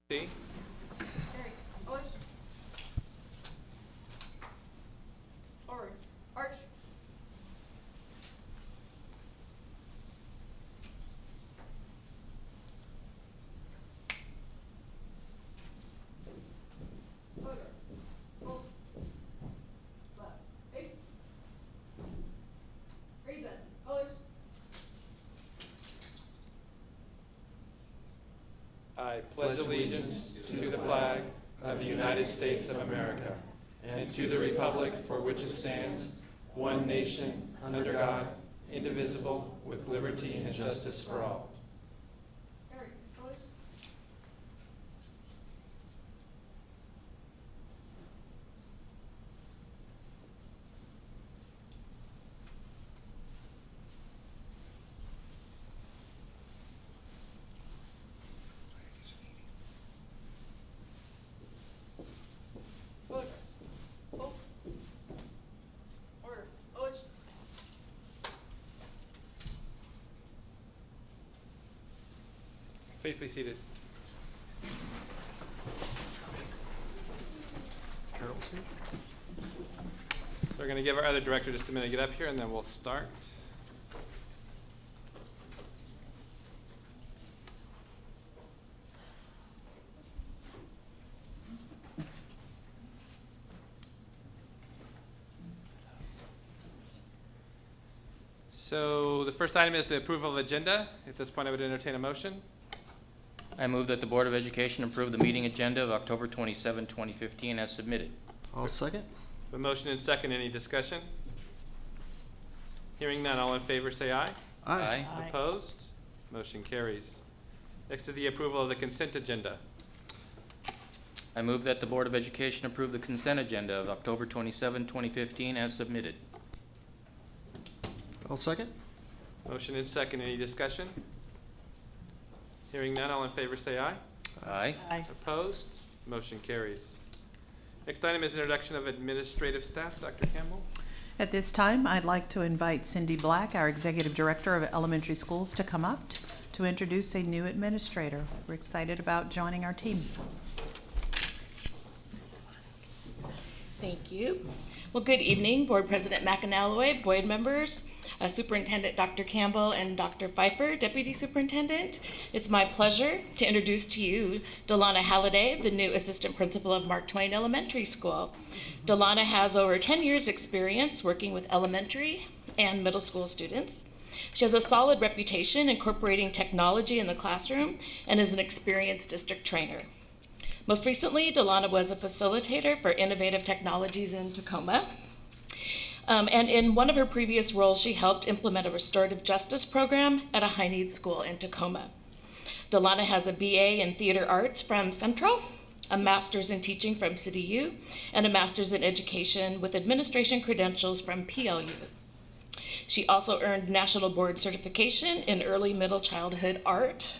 See? Push. Forward. Arch. Over. Hold. Left. Face. Raise it. Colors. I pledge allegiance to the flag of the United States of America and to the republic for which it stands, one nation, under God, indivisible, with liberty and justice for all. Harry. Colors. Push. Hold. Order. Push. Please be seated. Carol's here. So we're going to give our other director just a minute to get up here, and then we'll start. So the first item is the approval of agenda. At this point, I would entertain a motion. I move that the Board of Education approve the meeting agenda of October 27, 2015 as submitted. I'll second. The motion and second, any discussion? Hearing none, all in favor say aye. Aye. Opposed? Motion carries. Next to the approval of the consent agenda. I move that the Board of Education approve the consent agenda of October 27, 2015 as submitted. I'll second. Motion and second, any discussion? Hearing none, all in favor say aye. Aye. Opposed? Motion carries. Next item is introduction of administrative staff. Dr. Campbell? At this time, I'd like to invite Cindy Black, our Executive Director of Elementary Schools, to come up to introduce a new administrator. We're excited about joining our team. Thank you. Well, good evening, Board President McAnally, board members, Superintendent Dr. Campbell, and Dr. Pfeiffer, Deputy Superintendent. It's my pleasure to introduce to you Delana Halliday, the new Assistant Principal of Mark Twain Elementary School. Delana has over 10 years' experience working with elementary and middle school students. She has a solid reputation incorporating technology in the classroom and is an experienced district trainer. Most recently, Delana was a facilitator for innovative technologies in Tacoma. And in one of her previous roles, she helped implement a restorative justice program at a high-needs school in Tacoma. Delana has a BA in Theater Arts from Central, a Master's in Teaching from City U, and a Master's in Education with Administration credentials from PLU. She also earned National Board Certification in Early Middle Childhood Art.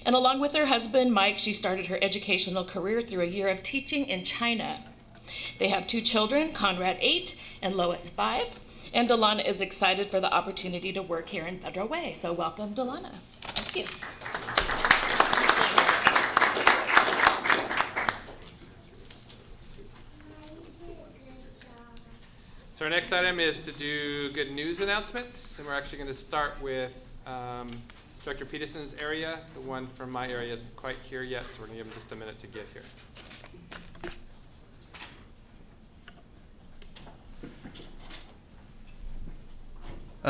And along with her husband, Mike, she started her educational career through a year of teaching in China. They have 2 children, Conrad 8 and Lois 5, and Delana is excited for the opportunity to work here in Federal Way. So welcome, Delana. Thank you. So our next item is to do good news announcements, and we're actually going to start with Director Peterson's area. The one from my area isn't quite here yet, so we're going to give him just a minute to get here.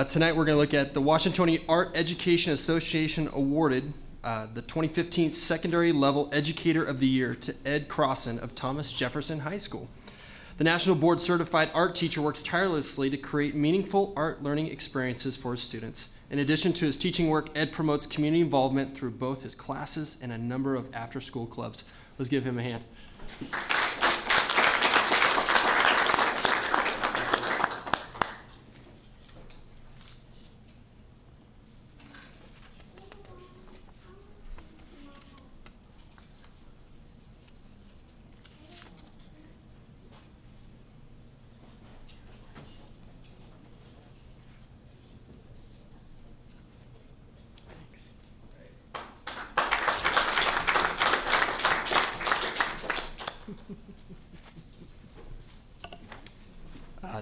Tonight we're going to look at the Washingtonian Art Education Association awarded the 2015 Secondary Level Educator of the Year to Ed Crossan of Thomas Jefferson High School. The National Board Certified Art Teacher works tirelessly to create meaningful art learning experiences for his students. In addition to his teaching work, Ed promotes community involvement through both his classes and a number of after-school clubs. Let's give him a hand.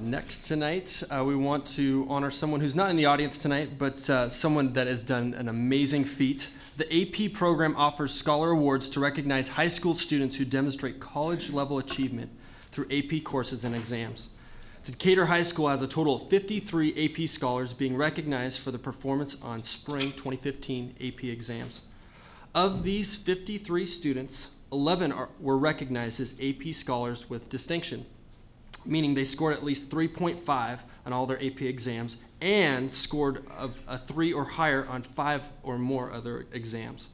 Next tonight, we want to honor someone who's not in the audience tonight, but someone that has done an amazing feat. The AP program offers scholar awards to recognize high school students who demonstrate college-level achievement through AP courses and exams. Decatur High School has a total of 53 AP scholars being recognized for the performance on spring 2015 AP exams. Of these 53 students, 11 were recognized as AP scholars with distinction, meaning they scored at least 3.5 on all their AP exams and scored a 3 or higher on 5 or more other exams.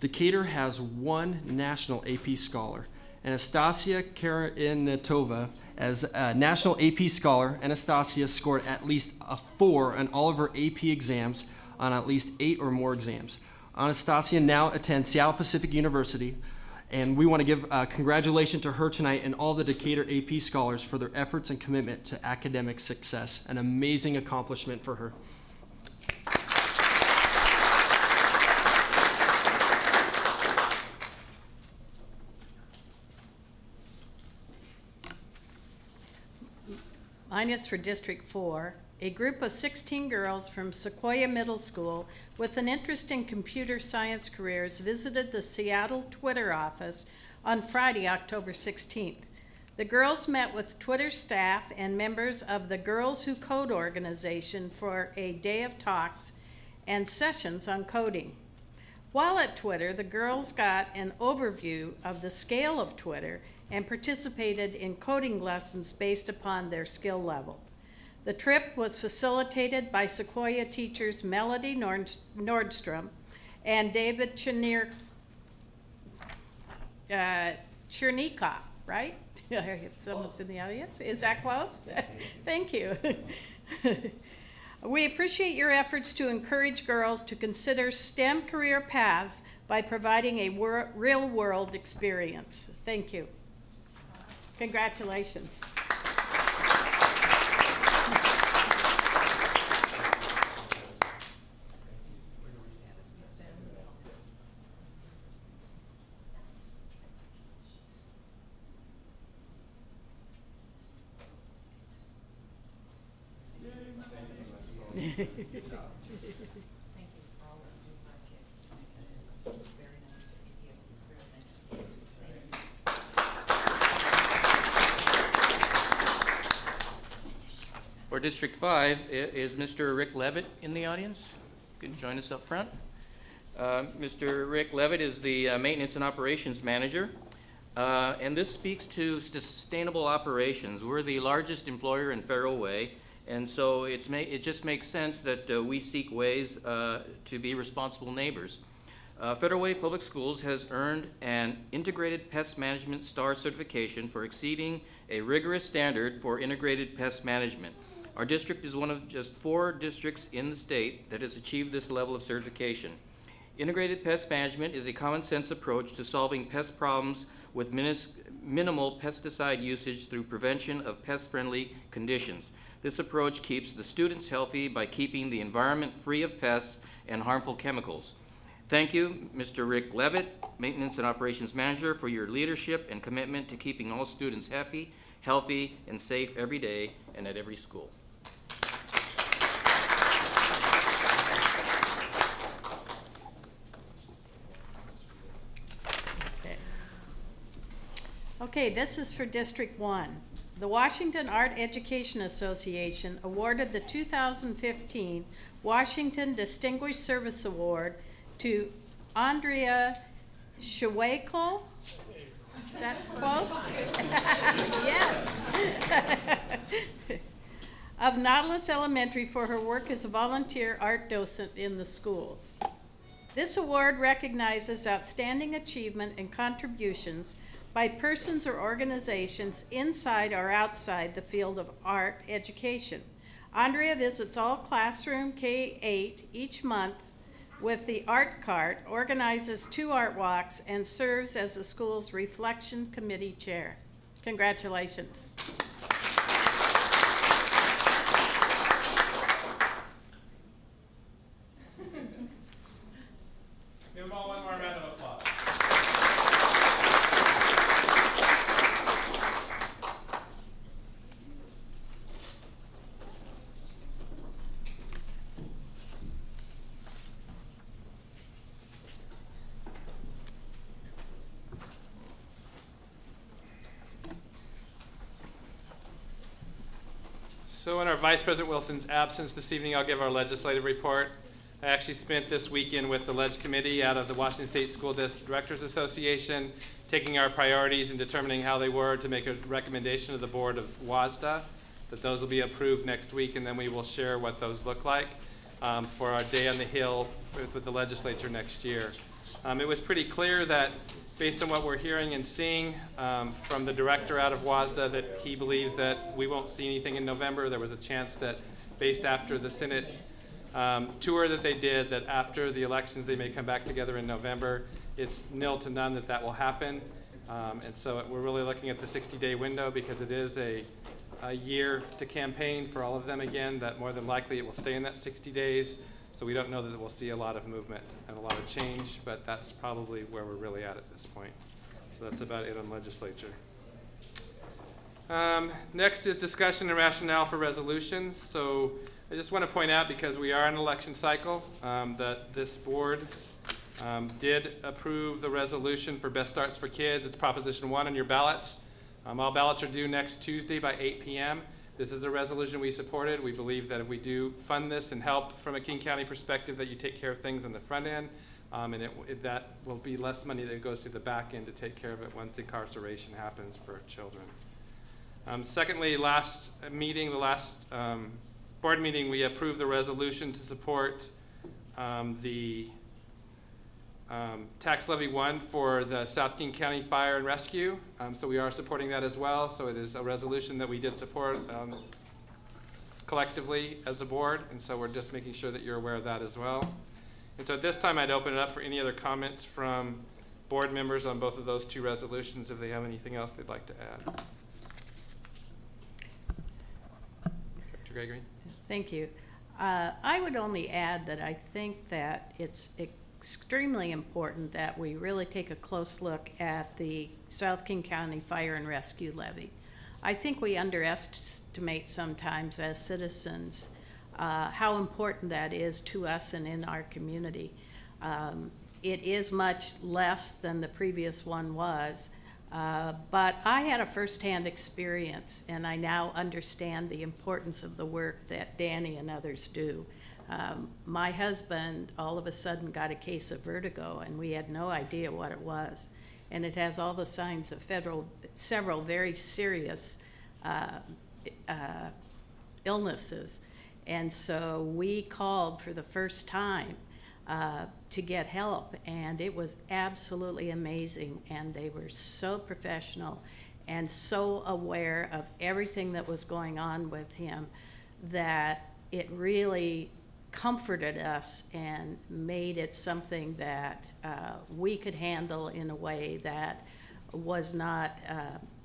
Decatur has one national AP scholar. Anastasia Karanitova, as a national AP scholar, Anastasia scored at least a 4 on all of her AP exams on at least 8 or more exams. Anastasia now attends Seattle Pacific University, and we want to give congratulations to her tonight and all the Decatur AP scholars for their efforts and commitment to academic success. An amazing accomplishment for her. Mine is for District 4. A group of 16 girls from Sequoia Middle School with an interest in computer science careers visited the Seattle Twitter office on Friday, October 16th. The girls met with Twitter staff and members of the Girls Who Code organization for a day of talks and sessions on coding. While at Twitter, the girls got an overview of the scale of Twitter and participated in coding lessons based upon their skill level. The trip was facilitated by Sequoia teachers Melody Nordstrom and David Chernikoff, right? Someone's in the audience. Is that close? Thank you. We appreciate your efforts to encourage girls to consider STEM career paths by providing a real-world experience. Thank you. Congratulations. For District 5, is Mr. Rick Levitt in the audience? You can join us up front. Mr. Rick Levitt is the Maintenance and Operations Manager, and this speaks to sustainable operations. We're the largest employer in Federal Way, and so it just makes sense that we seek ways to be responsible neighbors. Federal Way Public Schools has earned an Integrated Pest Management Star certification for exceeding a rigorous standard for integrated pest management. Our district is one of just 4 districts in the state that has achieved this level of certification. Integrated pest management is a common sense approach to solving pest problems with minimal pesticide usage through prevention of pest-friendly conditions. This approach keeps the students healthy by keeping the environment free of pests and harmful chemicals. Thank you, Mr. Rick Levitt, Maintenance and Operations Manager, for your leadership and commitment to keeping all students happy, healthy, and safe every day and at every school. Okay, this is for District 1. The Washington Art Education Association awarded the 2015 Washington Distinguished Service Award to Andrea Schweikl. Is that close? Yes. Of Nautilus Elementary for her work as a volunteer art docent in the schools. This award recognizes outstanding achievement and contributions by persons or organizations inside or outside the field of art education. Andrea visits all classroom K-8 each month with the art cart, organizes 2 art walks, and serves as the school's reflection committee chair. Congratulations. Give them all one more round of applause. So in our Vice President Wilson's absence this evening, I'll give our legislative report. I actually spent this weekend with the Ledge Committee out of the Washington State School Directors Association, taking our priorities and determining how they were to make a recommendation to the Board of WASDA, that those will be approved next week, and then we will share what those look like for our Day on the Hill with the legislature next year. It was pretty clear that based on what we're hearing and seeing from the director out of WASDA, that he believes that we won't see anything in November. There was a chance that based after the Senate tour that they did, that after the elections they may come back together in November. It's nil to none that will happen. And so we're really looking at the 60-day window because it is a year to campaign for all of them again, that more than likely it will stay in that 60 days. So we don't know that we'll see a lot of movement and a lot of change, but that's probably where we're really at this point. So that's about it on legislature. Next is discussion and rationale for resolutions. So I just want to point out, because we are in an election cycle, that this board did approve the resolution for Best Starts for Kids. It's Proposition 1 on your ballots. All ballots are due next Tuesday by 8 p.m. This is a resolution we supported. We believe that if we do fund this and help from a King County perspective, that you take care of things on the front end, and that will be less money that goes to the back end to take care of it once incarceration happens for children. Secondly, last board meeting, we approved the resolution to support the tax levy 1 for the South King County Fire and Rescue. So we are supporting that as well. So it is a resolution that we did support collectively as a board. And so we're just making sure that you're aware of that as well. And so at this time, I'd open it up for any other comments from board members on both of those two resolutions, if they have anything else they'd like to add. Dr. Gregory? Thank you. I would only add that I think that it's extremely important that we really take a close look at the South King County Fire and Rescue Levy. I think we underestimate sometimes as citizens how important that is to us and in our community. It is much less than the previous one was, but I had a firsthand experience, and I now understand the importance of the work that Danny and others do. My husband all of a sudden got a case of vertigo, and we had no idea what it was. And it has all the signs of several very serious illnesses. And so we called for the first time to get help, and it was absolutely amazing. And they were so professional and so aware of everything that was going on with him that it really comforted us and made it something that we could handle in a way that was not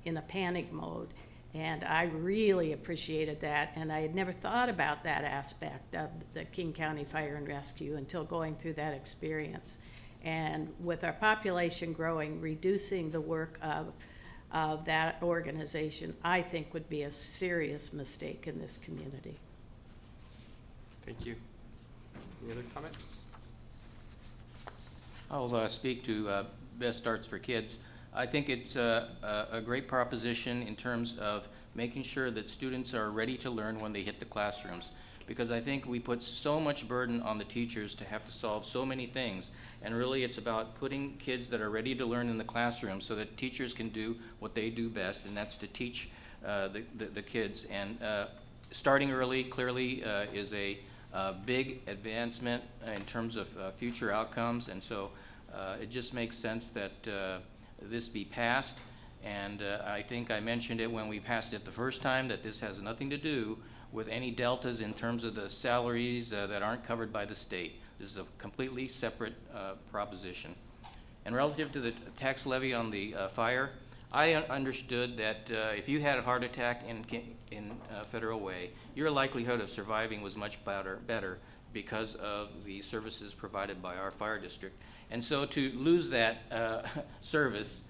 in a panic mode. And I really appreciated that, and I had never thought about that aspect of the King County Fire and Rescue until going through that experience. And with our population growing, reducing the work of that organization, I think would be a serious mistake in this community. Thank you. Any other comments? I'll speak to Best Starts for Kids. I think it's a great proposition in terms of making sure that students are ready to learn when they hit the classrooms, because I think we put so much burden on the teachers to have to solve so many things, and really it's about putting kids that are ready to learn in the classroom so that teachers can do what they do best, and that's to teach the kids. And starting early clearly is a big advancement in terms of future outcomes, and so it just makes sense that this be passed. And I think I mentioned it when we passed it the first time, that this has nothing to do with any deltas in terms of the salaries that aren't covered by the state. This is a completely separate proposition. And relative to the tax levy on the fire, I understood that if you had a heart attack in Federal Way, your likelihood of surviving was much better because of the services provided by our fire district. And so to lose that service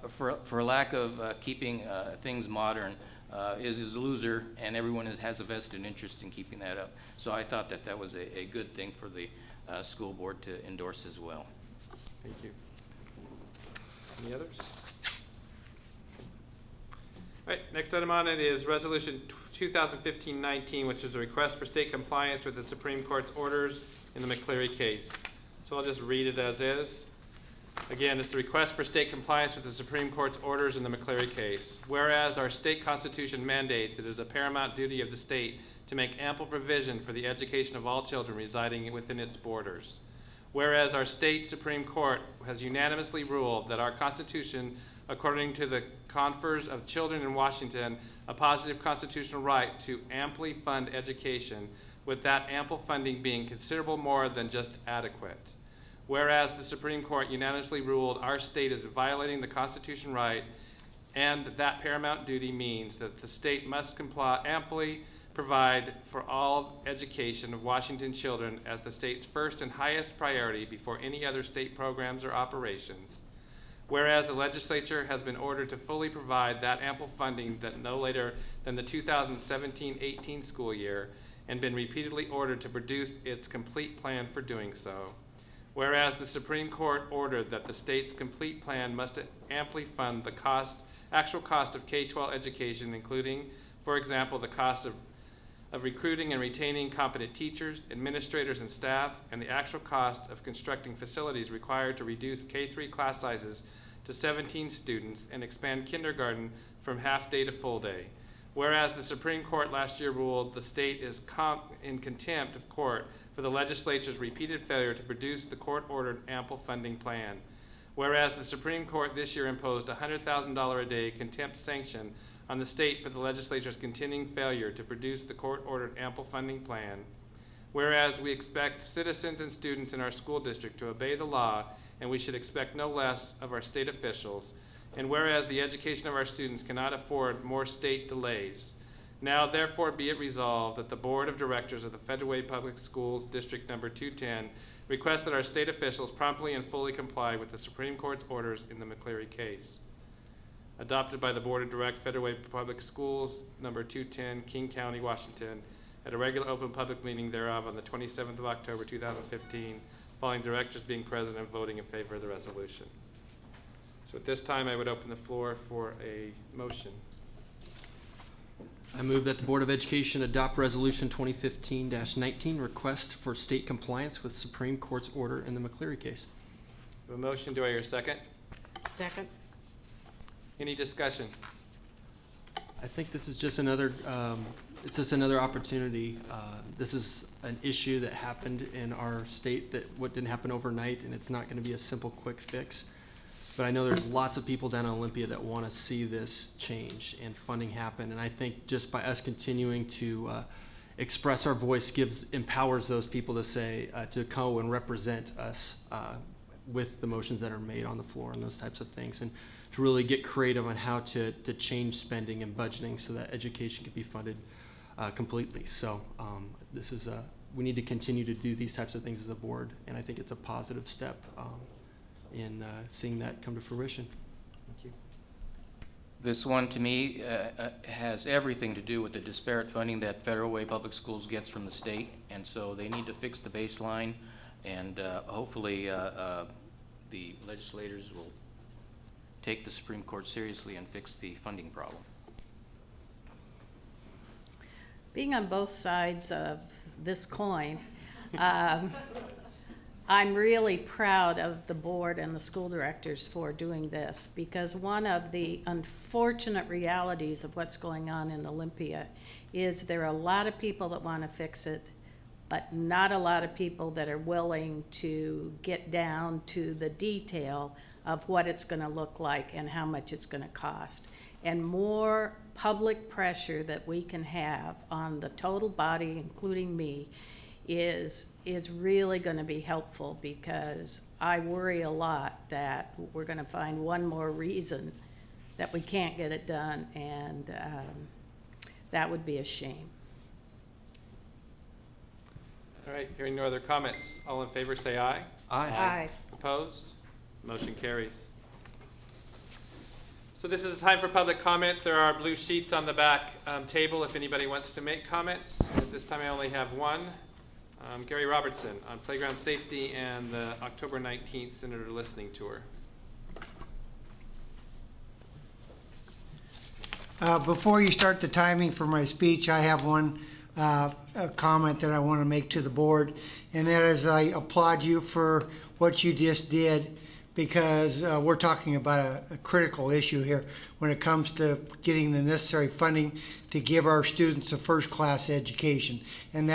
for lack of keeping things modern is a loser, and everyone has a vested interest in keeping that up. So I thought that was a good thing for the school board to endorse as well. Thank you. Any others? All right, next item on it is Resolution 2015-19, which is a request for state compliance with the Supreme Court's orders in the McCleary case. So I'll just read it as is. Again, it's the request for state compliance with the Supreme Court's orders in the McCleary case. Whereas our state constitution mandates it is a paramount duty of the state to make ample provision for the education of all children residing within its borders. Whereas our state Supreme Court has unanimously ruled that our Constitution, according to the confers of children in Washington, a positive constitutional right to amply fund education, with that ample funding being considerable more than just adequate. Whereas the Supreme Court unanimously ruled our state is violating the Constitution right, and that paramount duty means that the state must amply provide for all education of Washington children as the state's first and highest priority before any other state programs or operations. Whereas the legislature has been ordered to fully provide that ample funding that no later than the 2017-18 school year, and been repeatedly ordered to produce its complete plan for doing so. Whereas the Supreme Court ordered that the state's complete plan must amply fund the actual cost of K-12 education, including, for example, the cost of recruiting and retaining competent teachers, administrators, and staff, and the actual cost of constructing facilities required to reduce K-3 class sizes to 17 students and expand kindergarten from half-day to full-day. Whereas the Supreme Court last year ruled the state is in contempt of court for the legislature's repeated failure to produce the court-ordered ample funding plan. Whereas the Supreme Court this year imposed a $100,000 a day contempt sanction on the state for the legislature's continuing failure to produce the court-ordered ample funding plan. Whereas we expect citizens and students in our school district to obey the law, and we should expect no less of our state officials. And whereas the education of our students cannot afford more state delays, now therefore be it resolved that the Board of Directors of the Federal Way Public Schools District Number 210 request that our state officials promptly and fully comply with the Supreme Court's orders in the McCleary case. Adopted by the Board of Directors, Federal Way Public Schools Number 210, King County, Washington, at a regular open public meeting thereof on the 27th of October 2015, following directors being present and voting in favor of the resolution. So at this time, I would open the floor for a motion. I move that the Board of Education adopt Resolution 2015-19, request for state compliance with Supreme Court's order in the McCleary case. A motion, do I hear a second? Second. Any discussion? I think this is just another, it's just another opportunity. This is an issue that happened in our state that what didn't happen overnight, and it's not going to be a simple, quick fix. But I know there's lots of people down in Olympia that want to see this change and funding happen. And I think just by us continuing to express our voice empowers those people to say, to go and represent us with the motions that are made on the floor and those types of things, and to really get creative on how to change spending and budgeting so that education can be funded completely. So this is we need to continue to do these types of things as a board, and I think it's a positive step in seeing that come to fruition. Thank you. This one, to me, has everything to do with the disparate funding that Federal Way Public Schools gets from the state, and so they need to fix the baseline, and hopefully the legislators will take the Supreme Court seriously and fix the funding problem. Being on both sides of this coin, I'm really proud of the board and the school directors for doing this, because one of the unfortunate realities of what's going on in Olympia is there are a lot of people that want to fix it, but not a lot of people that are willing to get down to the detail of what it's going to look like and how much it's going to cost. And more public pressure that we can have on the total body, including me, is really going to be helpful, because I worry a lot that we're going to find one more reason that we can't get it done, and that would be a shame. All right, hearing no other comments, all in favor say aye. Aye. Opposed? Motion carries. So this is a time for public comment. There are blue sheets on the back table if anybody wants to make comments. At this time I only have one. Gary Robertson on playground safety and the October 19th Senator Listening Tour. Before you start the timing for my speech, I have one a comment that I want to make to the board, and that is I applaud you for what you just did, because we're talking about a critical issue here when it comes to getting the necessary funding to give our students a first-class education, and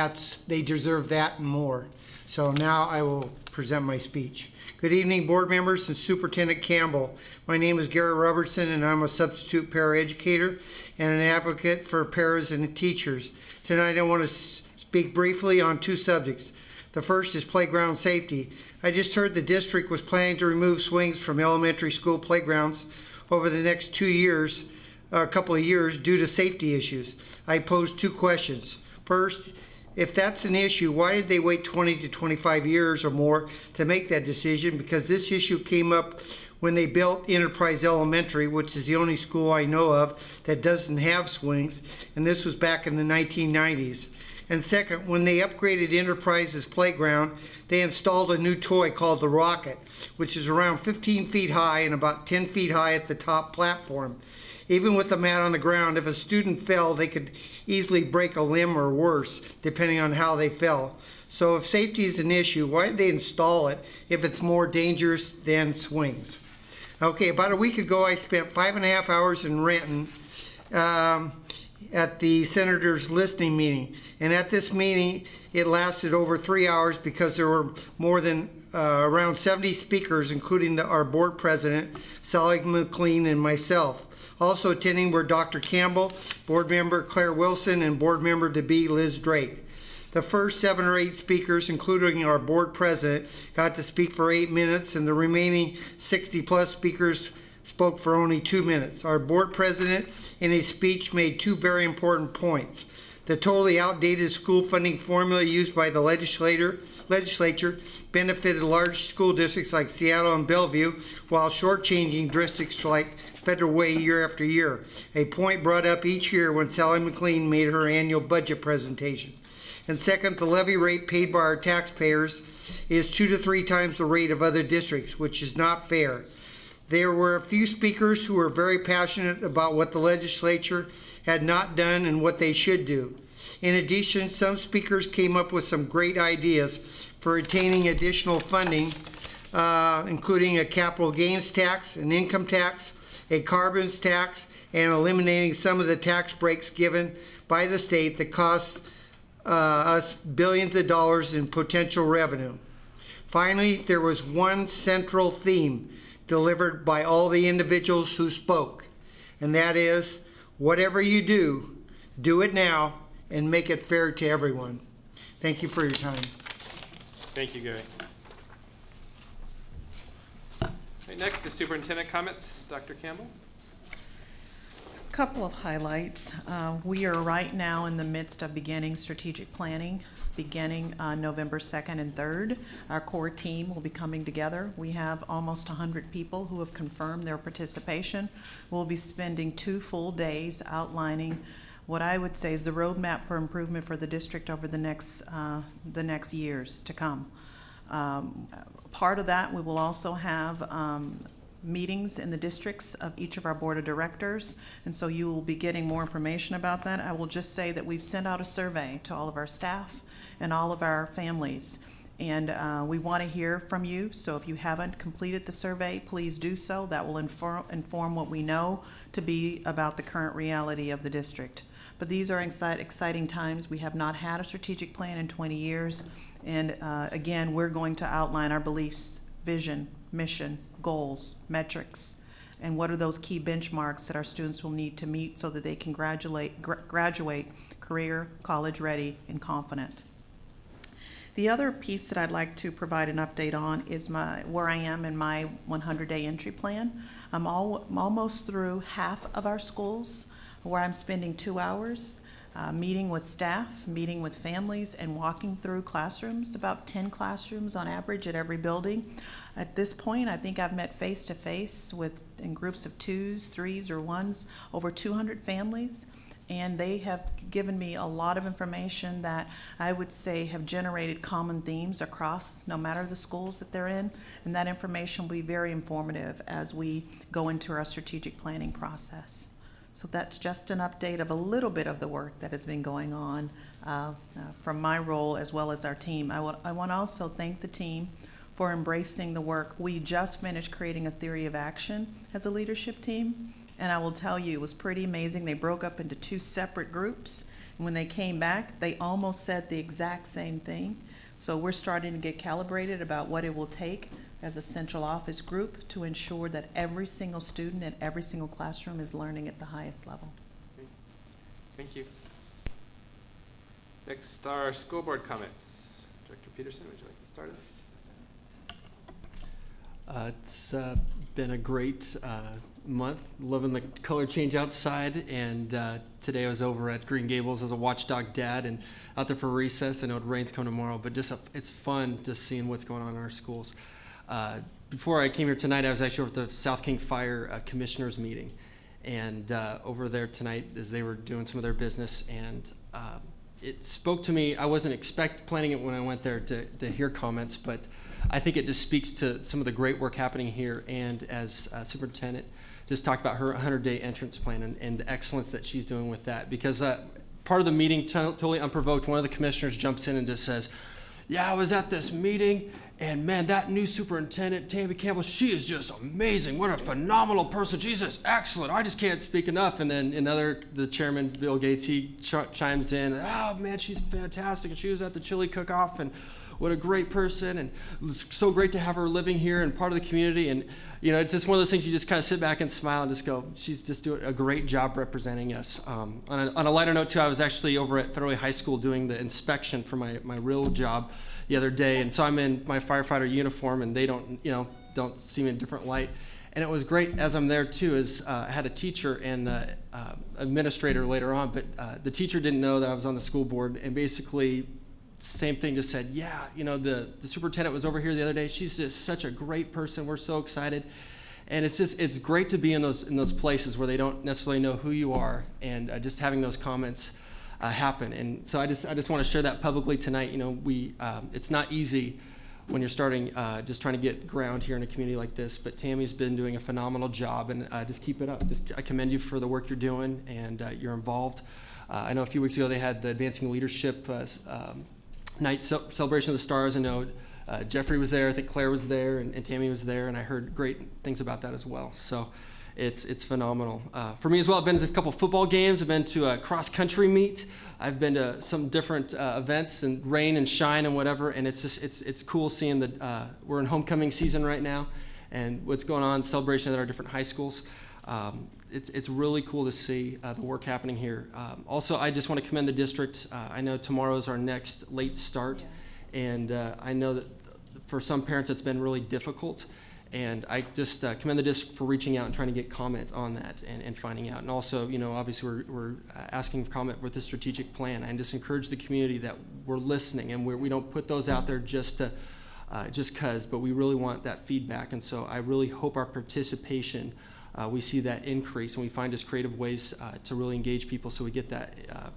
they deserve that and more. So now I will present my speech. Good evening, board members and Superintendent Campbell. My name is Gary Robertson, and I'm a substitute paraeducator and an advocate for paras and teachers. Tonight I want to speak briefly on two subjects. The first is playground safety. I just heard the district was planning to remove swings from elementary school playgrounds over the next 2 years, a couple of years, due to safety issues. I posed two questions. First, if that's an issue, why did they wait 20 to 25 years or more to make that decision? Because this issue came up when they built Enterprise Elementary, which is the only school I know of that doesn't have swings, and this was back in the 1990s. And second, when they upgraded Enterprise's playground, they installed a new toy called the Rocket, which is around 15 feet high and about 10 feet high at the top platform. Even with the mat on the ground, if a student fell, they could easily break a limb or worse, depending on how they fell. So if safety is an issue, why did they install it if it's more dangerous than swings? Okay, about a week ago, I spent 5.5 hours in Renton at the senator's listening meeting. And at this meeting, it lasted over 3 hours because there were more than around 70 speakers, including our board president, Sally McCleary, and myself. Also attending were Dr. Campbell, board member Claire Wilson, and board member to be Liz Drake. The first 7 or 8 speakers, including our board president, got to speak for 8 minutes, and the remaining 60 plus speakers spoke for only 2 minutes. Our board president in his speech made 2 very important points. The totally outdated school funding formula used by the legislature benefited large school districts like Seattle and Bellevue, while shortchanging districts like Federal Way year after year, a point brought up each year when Sally McCleary made her annual budget presentation. And second, the levy rate paid by our taxpayers is 2 to 3 times the rate of other districts, which is not fair. There were a few speakers who were very passionate about what the legislature had not done and what they should do. In addition, some speakers came up with some great ideas for attaining additional funding, including a capital gains tax, an income tax, a carbons tax, and eliminating some of the tax breaks given by the state that costs us billions of dollars in potential revenue. Finally, there was one central theme delivered by all the individuals who spoke, and that is, whatever you do, do it now and make it fair to everyone. Thank you for your time. Thank you, Gary. Right, next is superintendent comments. Dr. Campbell. Couple of highlights. We are right now in the midst of beginning strategic planning, beginning November 2nd and 3rd. Our core team will be coming together. We have almost 100 people who have confirmed their participation. We'll be spending 2 full days outlining what I would say is the roadmap for improvement for the district over the next years to come. Part of that, we will also have meetings in the districts of each of our board of directors, and so you will be getting more information about that. I will just say that we've sent out a survey to all of our staff and all of our families, and we want to hear from you. So if you haven't completed the survey, please do so. That will inform what we know to be about the current reality of the district. But these are exciting times. We have not had a strategic plan in 20 years, and again, we're going to outline our beliefs, vision, mission, goals, metrics, and what are those key benchmarks that our students will need to meet so that they can graduate career, college ready, and confident. The other piece that I'd like to provide an update on is where I am in my 100-day entry plan. I'm almost through half of our schools where I'm spending 2 hours meeting with staff, meeting with families, and walking through classrooms, about 10 classrooms on average at every building. At this point, I think I've met face-to-face with, in groups of 2s, 3s, or 1s, over 200 families, and they have given me a lot of information that I would say have generated common themes across, no matter the schools that they're in, and that information will be very informative as we go into our strategic planning process. So that's just an update of a little bit of the work that has been going on from my role as well as our team. I want to also thank the team for embracing the work. We just finished creating a theory of action as a leadership team, and I will tell you, it was pretty amazing. They broke up into 2 separate groups, and when they came back, they almost said the exact same thing. So we're starting to get calibrated about what it will take as a central office group to ensure that every single student at every single classroom is learning at the highest level. Great. Thank you. Next are school board comments. Director Peterson, would you like to start us? It's been a great month, loving the color change outside, and today I was over at Green Gables as a watchdog dad and out there for recess. I know it rains coming tomorrow, but just it's fun just seeing what's going on in our schools. Before I came here tonight, I was actually over at the South King Fire Commissioners meeting, and over there tonight as they were doing some of their business, and it spoke to me. I wasn't planning it when I went there to hear comments, but I think it just speaks to some of the great work happening here. And as superintendent, just talked about her 100-day entrance plan and the excellence that she's doing with that. Because part of the meeting, totally unprovoked, one of the commissioners jumps in and just says, "Yeah, I was at this meeting, and man, that new superintendent, Tammy Campbell, she is just amazing. What a phenomenal person. She's just excellent. I just can't speak enough." And then the chairman, Bill Gates, he chimes in, "Oh man, she's fantastic. And she was at the chili cook-off, and what a great person. And it's so great to have her living here and part of the community." And you know, it's just one of those things you just kind of sit back and smile and just go, she's just doing a great job representing us. On a lighter note too, I was actually over at Federal High School doing the inspection for my real job the other day, and so I'm in my firefighter uniform, and they don't see me in a different light. And it was great as I'm there too, is I had a teacher and administrator later on, but the teacher didn't know that I was on the school board, and basically same thing, just said, "Yeah, you know, the superintendent was over here the other day. She's just such a great person. We're so excited." And it's great to be in those places where they don't necessarily know who you are, and just having those comments happen. And so I just want to share that publicly tonight. You know, it's not easy when you're starting just trying to get ground here in a community like this, but Tammy's been doing a phenomenal job, and just keep it up. I commend you for the work you're doing, and you're involved. I know a few weeks ago they had the Advancing Leadership night celebration of the stars. I know Jeffrey was there, I think Claire was there, and Tammy was there, and I heard great things about that as well. So it's phenomenal. For me as well, I've been to a couple football games. I've been to a cross-country meet. I've been to some different events, and rain and shine and whatever, and it's cool seeing that we're in homecoming season right now, and what's going on, celebration at our different high schools. It's really cool to see the work happening here. Also, I just want to commend the district. I know tomorrow is our next late start, and I know that for some parents it's been really difficult, and I just commend the district for reaching out and trying to get comment on that and finding out. And also, you know, obviously we're asking for comment with the strategic plan, and just encourage the community that we're listening, and we don't put those out there just cause, but we really want that feedback. And so I really hope our participation, we see that increase, and we find just creative ways to really engage people, so we get that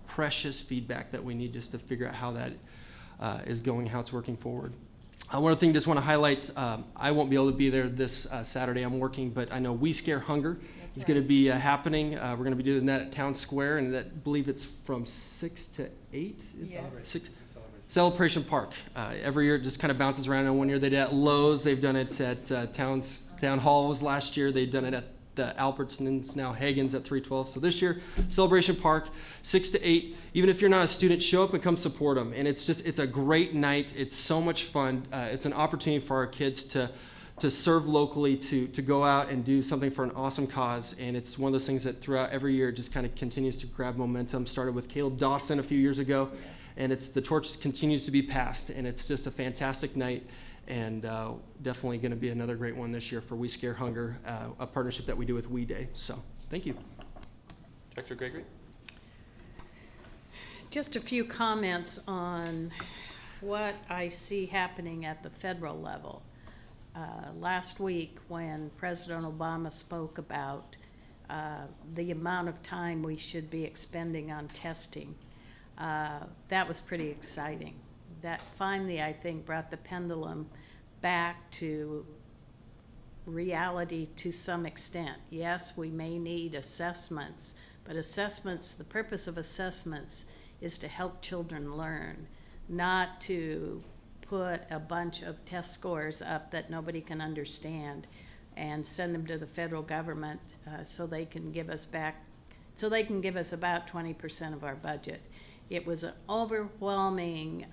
precious feedback that we need just to figure out how that is going, how it's working forward. One other thing I just want to highlight, I won't be able to be there this Saturday. I'm working, but I know We Scare Hunger is going to be happening. We're going to be doing that at Town Square, and I believe it's from 6 to 8? Celebration Park. Every year it just kind of bounces around. And one year they did it at Lowe's. They've done it at Town Hall was last year. They've done it at the Albertsons, now Hagen's at 312. So this year, Celebration Park, 6 to 8. Even if you're not a student, show up and come support them. And it's a great night. It's so much fun. It's an opportunity for our kids to serve locally, to go out and do something for an awesome cause. And it's one of those things that throughout every year just kind of continues to grab momentum. Started with Caleb Dawson a few years ago, and the torch continues to be passed. And it's just a fantastic night. And definitely going to be another great one this year for We Scare Hunger, a partnership that we do with We Day. So, thank you. Director Gregory? Just a few comments on what I see happening at the federal level. Last week, when President Obama spoke about the amount of time we should be expending on testing, that was pretty exciting. That finally, I think, brought the pendulum back to reality to some extent. Yes, we may need assessments, But assessments, the purpose of assessments is to help children learn, not to put a bunch of test scores up that nobody can understand and send them to the federal government so they can give us about 20% of our budget. It was an overwhelming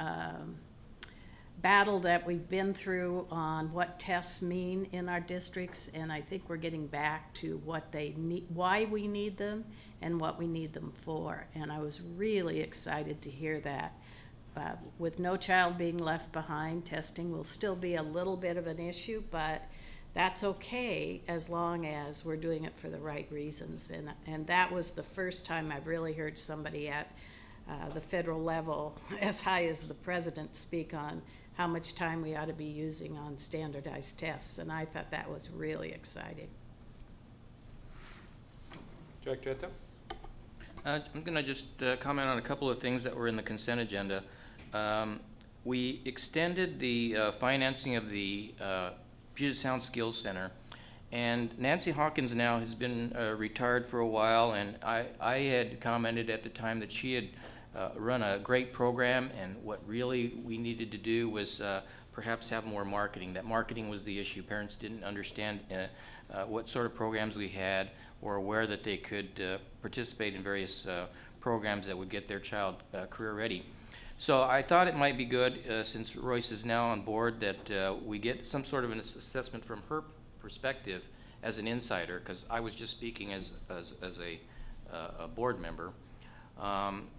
battle that we've been through on what tests mean in our districts, and I think we're getting back to what they need, why we need them, and what we need them for. And I was really excited to hear that. With no child being left behind, testing will still be a little bit of an issue, but that's okay as long as we're doing it for the right reasons. And that was the first time I've really heard somebody at the federal level, as high as the president, speak on how much time we ought to be using on standardized tests. And I thought that was really exciting. Director Eto? I'm going to just comment on a couple of things that were in the consent agenda. We extended the financing of the Puget Sound Skills Center, and Nancy Hawkins now has been retired for a while, and I had commented at the time that she had run a great program, and what really we needed to do was perhaps have more marketing. That marketing was the issue. Parents didn't understand what sort of programs we had, or aware that they could participate in various programs that would get their child career ready. So I thought it might be good, since Royce is now on board, that we get some sort of an assessment from her perspective as an insider, because I was just speaking as a board member,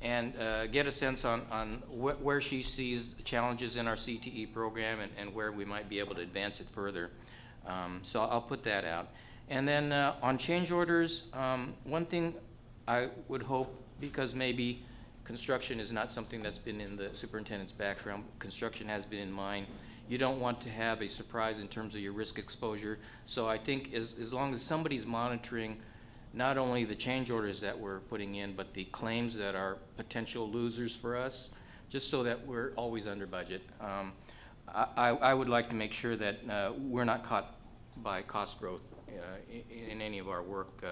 and get a sense on where she sees challenges in our CTE program and where we might be able to advance it further. So I'll put that out. And then on change orders, one thing I would hope, because maybe construction is not something that's been in the superintendent's background, construction has been in mine. You don't want to have a surprise in terms of your risk exposure. So I think as long as somebody's monitoring not only the change orders that we're putting in, but the claims that are potential losers for us, just so that we're always under budget. I would like to make sure that we're not caught by cost growth in any of our work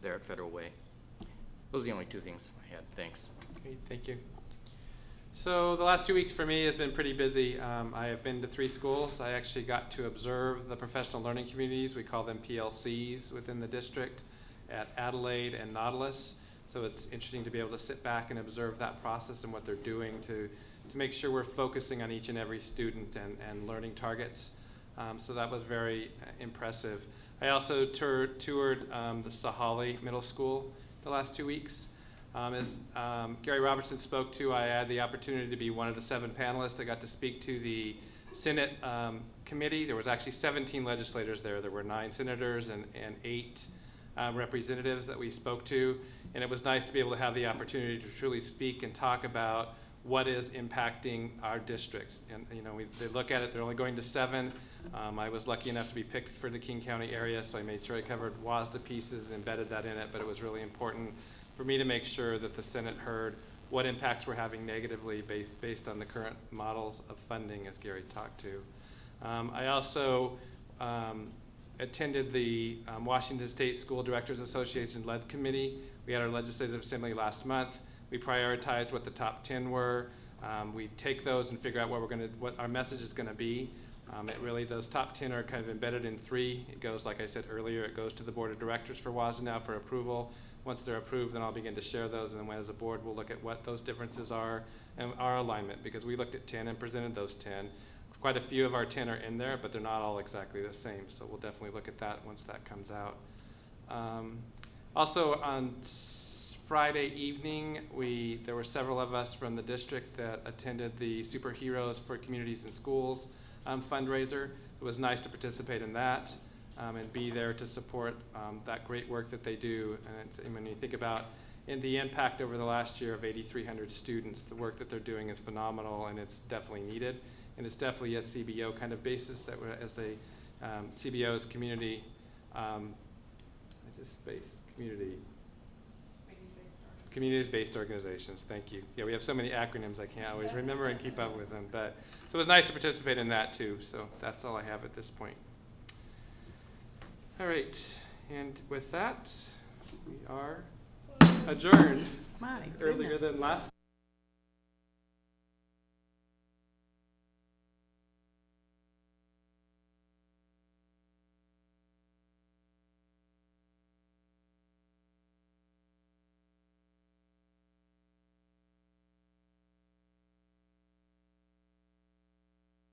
there at Federal Way. Those are the only two things I had. Thanks. Great, thank you. So the last 2 weeks for me has been pretty busy. I have been to 3 schools. I actually got to observe the professional learning communities, we call them PLCs within the district, at Adelaide and Nautilus. So it's interesting to be able to sit back and observe that process and what they're doing to make sure we're focusing on each and every student and learning targets. So that was very impressive. I also toured the Sahali Middle School the last 2 weeks. As Gary Robertson spoke to, I had the opportunity to be one of the 7 panelists that got to speak to the Senate committee. There was actually 17 legislators there. There were 9 senators and 8 representatives that we spoke to. And it was nice to be able to have the opportunity to truly speak and talk about what is impacting our districts. And you know, they look at it, they're only going to 7. I was lucky enough to be picked for the King County area, so I made sure I covered WASDA pieces and embedded that in it, but it was really important for me to make sure that the Senate heard what impacts we're having negatively based on the current models of funding, as Gary talked to. I also attended the Washington State School Directors Association-led committee. We had our legislative assembly last month. We prioritized what the top 10 were. We take those and figure out what our message is going to be. Those top 10 are kind of embedded in 3. It goes, like I said earlier, it goes to the board of directors for WASDA now for approval. Once they're approved, then I'll begin to share those, and then as a board, we'll look at what those differences are and our alignment, because we looked at 10 and presented those 10. Quite a few of our 10 are in there, but they're not all exactly the same, so we'll definitely look at that once that comes out. Also on Friday evening, there were several of us from the district that attended the Superheroes for Communities and Schools fundraiser. It was nice to participate in that and be there to support that great work that they do. And when you think about the impact over the last year of 8,300 students, the work that they're doing is phenomenal, and it's definitely needed. And it's definitely a CBO kind of basis that we're, as they, CBO is community, community-based organizations, thank you. Yeah, we have so many acronyms I can't always remember and keep up with them. But so it was nice to participate in that too. So that's all I have at this point. All right, and with that, we are adjourned My earlier goodness. than last.